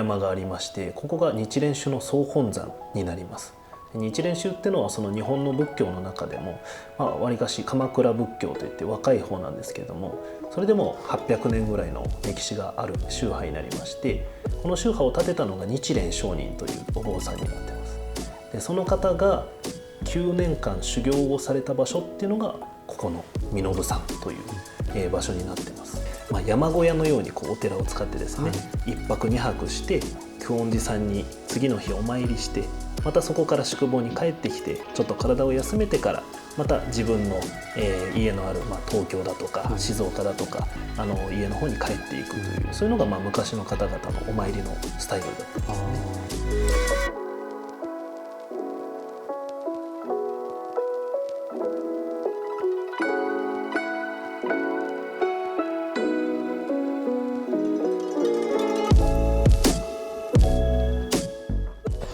山がありまして、ここが日蓮宗の総本山になります。日蓮宗っていうのはその日本の仏教の中でもわりかし鎌倉仏教といって若い方なんですけれども、それでも800年ぐらいの歴史がある宗派になりまして、この宗派を建てたのが日蓮上人というお坊さんになってます。でその方が9年間修行をされた場所っていうのがここの身延山という場所になってます。山小屋のようにお寺を使ってですね、1泊2泊して久遠寺さんに次の日お参りして、またそこから宿坊に帰ってきてちょっと体を休めてからまた自分の、家のある、東京だとか静岡だとか家の方に帰っていくという、そういうのが昔の方々のお参りのスタイルだったんですね。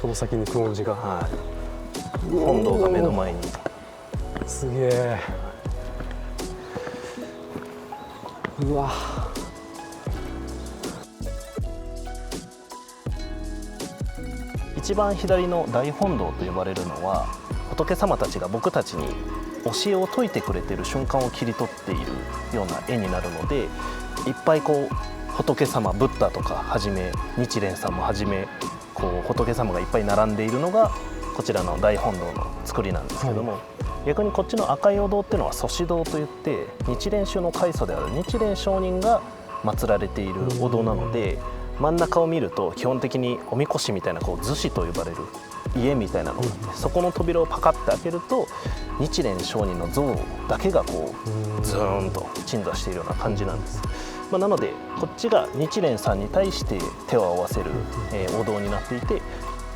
この先に久遠寺が、本堂が目の前に。すげえ。うわ。一番左の大本堂と呼ばれるのは、仏様たちが僕たちに教えを説いてくれている瞬間を切り取っているような絵になるので、いっぱい仏様、ブッダとかはじめ日蓮さんもはじめ仏様がいっぱい並んでいるのがこちらの大本堂の作りなんですけども、逆にこっちの赤いお堂っていうのは祖師堂といって、日蓮宗の開祖である日蓮上人が祀られているお堂なので、真ん中を見ると基本的におみこしみたいな厨子と呼ばれる家みたいなのがあって、そこの扉をパカッて開けると日蓮上人の像だけがズーンと鎮座しているような感じなんです。なのでこっちが日蓮さんに対して手を合わせる、お堂になっていて、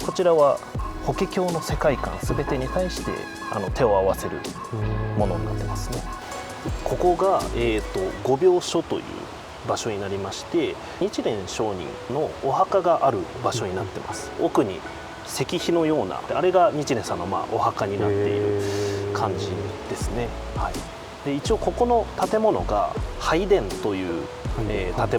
こちらは法華経の世界観全てに対して手を合わせるものになってますね。ここが、御病所という場所になりまして、日蓮上人のお墓がある場所になってます。奥に石碑のようなあれが日蓮さんのお墓になっている感じですね。で一応ここの建物が拝殿という、建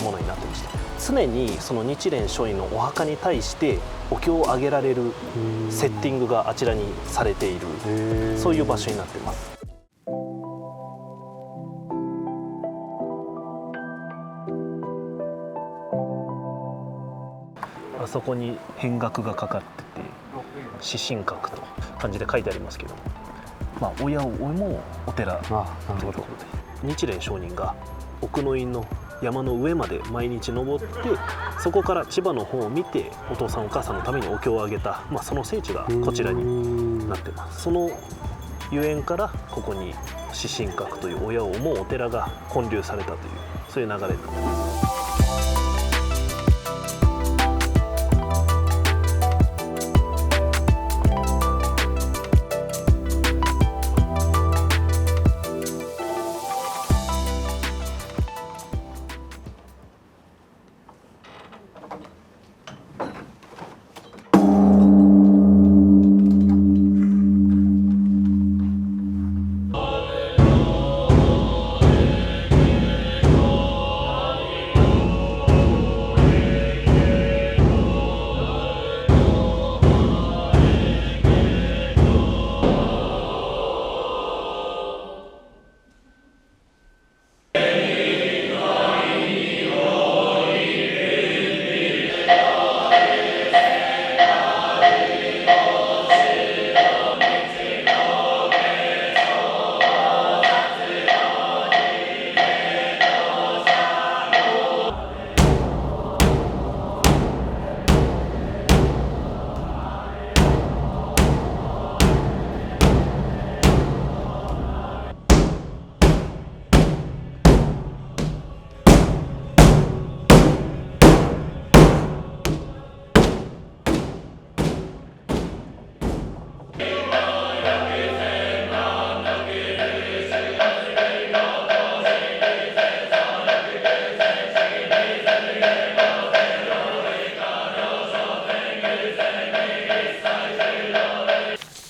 物になってまして、常にその日蓮上人のお墓に対してお経をあげられるセッティングがあちらにされている、そういう場所になってます。あそこに扁額がかかってて、四神閣と漢字で書いてありますけど、親を思うお寺ということで、日蓮上人が奥の院の山の上まで毎日登って、そこから千葉の方を見てお父さんお母さんのためにお経をあげた、その聖地がこちらになってます。そのゆえんからここに四神閣という親を思うお寺が建立されたという、そういう流れになってます。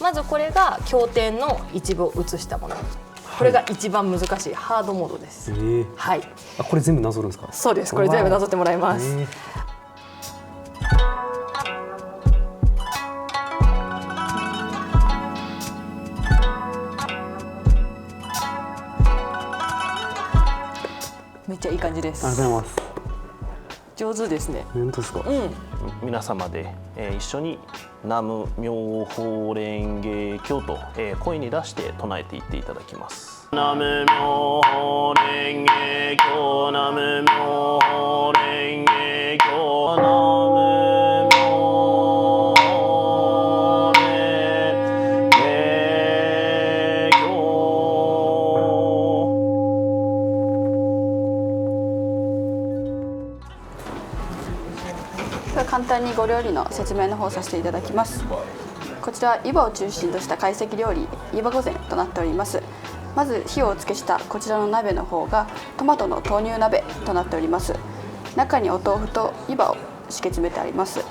まずこれが経典の一部を写したもの、これが一番難しいハードモードです。はい。これ全部なぞるんですか？そうです。これ全部なぞってもらいます。ちゃいい感じでありがとうございす。ます。上手ですね。本当ですか。皆様で、一緒に南無妙法蓮華経と、声に出して唱えていっていただきます。南無妙法蓮華経、南無妙法蓮華経、南無妙法蓮華経。では簡単にご料理の説明の方をさせていただきます。こちらは湯葉を中心とした懐石料理、湯葉御膳となっております。まず火をお付けしたこちらの鍋の方がトマトの豆乳鍋となっております。中にお豆腐と湯葉を敷き詰めてあります。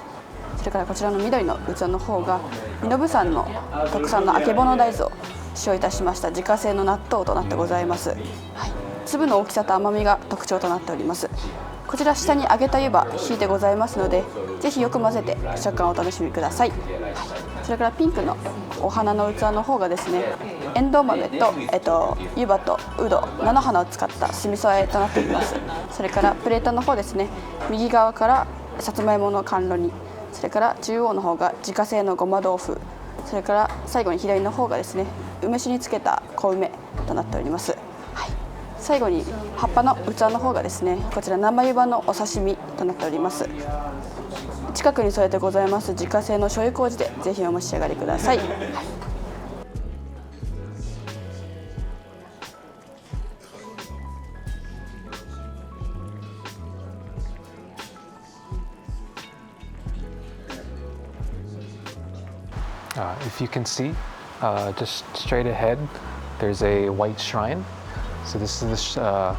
それからこちらの緑の器の方が身延山の特産のあけぼの大豆を使用いたしました自家製の納豆となってございます。はい、粒の大きさと甘みが特徴となっております。こちら下に揚げた湯葉引いてございますので、ぜひよく混ぜて食感をお楽しみください。はい、それからピンクのお花の器の方がですね、エンドウ豆と、湯葉とうど菜の花を使った酢味噌和えとなっております。それからプレートの方ですね、右側からさつまいもの甘露煮、それから中央の方が自家製のごま豆腐、それから最後に左の方がですね、梅酒につけた小梅となっております。はい、最後に葉っぱの器の方がですね、こちら生湯葉のお刺身となっております。近くに添えてございます自家製の醤油麹でぜひお召し上がりください。はい、If you can see, just straight ahead, there's a white shrine. So this is the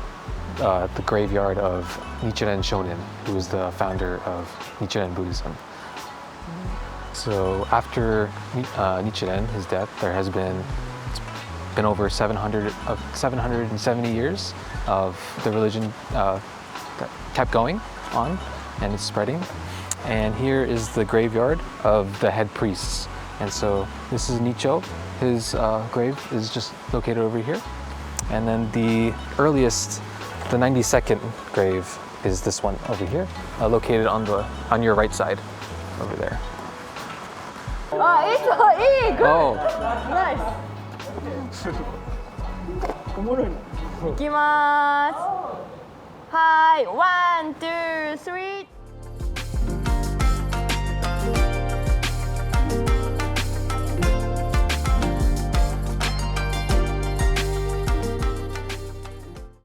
graveyard of Nichiren Shonin, who was the founder of Nichiren Buddhism. So after Nichiren, his death, it's been over 770 years of the religion that kept going on, and it's spreading. And here is the graveyard of the head priests. And so this is Nicho. His grave is just located over here. And then the earliest, the 92nd grave is this one over here, located on your right side, over there. あ、いいぞ、いい、グッ Oh, ナイス。いきます。はい、ワン、ツー、スリー。